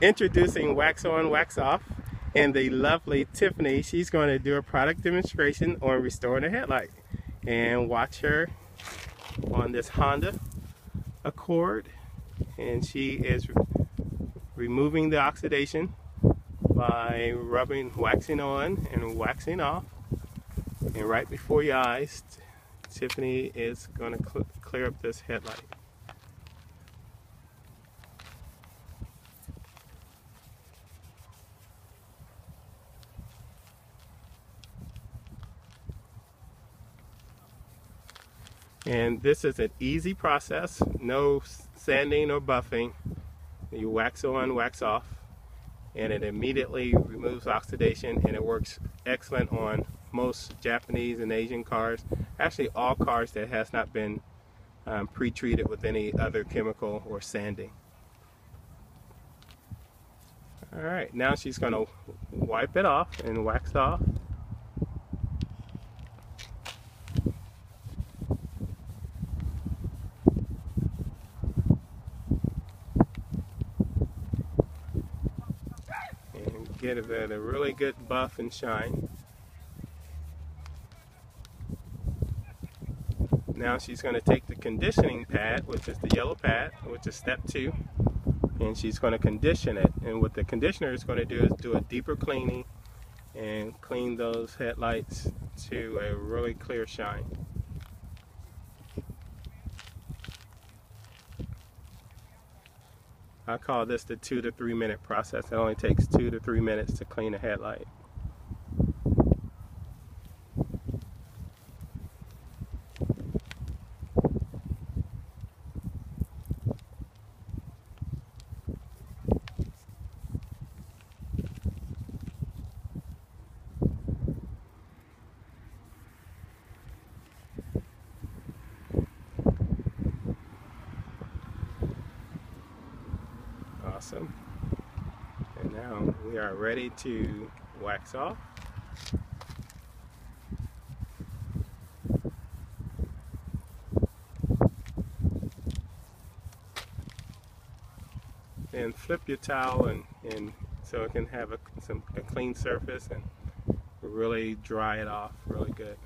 Introducing Wax On, Wax Off, and the lovely Tiffany. She's going to do a product demonstration on restoring the headlight. And watch her on this Honda Accord. And she is removing the oxidation by waxing on and waxing off. And right before your eyes, Tiffany is going to clear up this headlight. And this is an easy process, no sanding or buffing. You wax on, wax off, and it immediately removes oxidation, and it works excellent on most Japanese and Asian cars. Actually, all cars that has not been pre-treated with any other chemical or sanding. Alright, now she's going to wipe it off and wax off. Get a really good buff and shine. Now she's going to take the conditioning pad, which is the yellow pad, which is step 2, and she's going to condition it. And what the conditioner is going to do is do a deeper cleaning and clean those headlights to a really clear shine. I call this the 2 to 3 minute process. It only takes 2 to 3 minutes to clean a headlight. Awesome. And now we are ready to wax off. And flip your towel and so it can have a clean surface and really dry it off really good.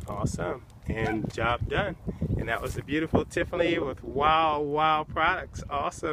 Awesome, and job done. And that was the beautiful Tiffany with Wow Wow products. Awesome.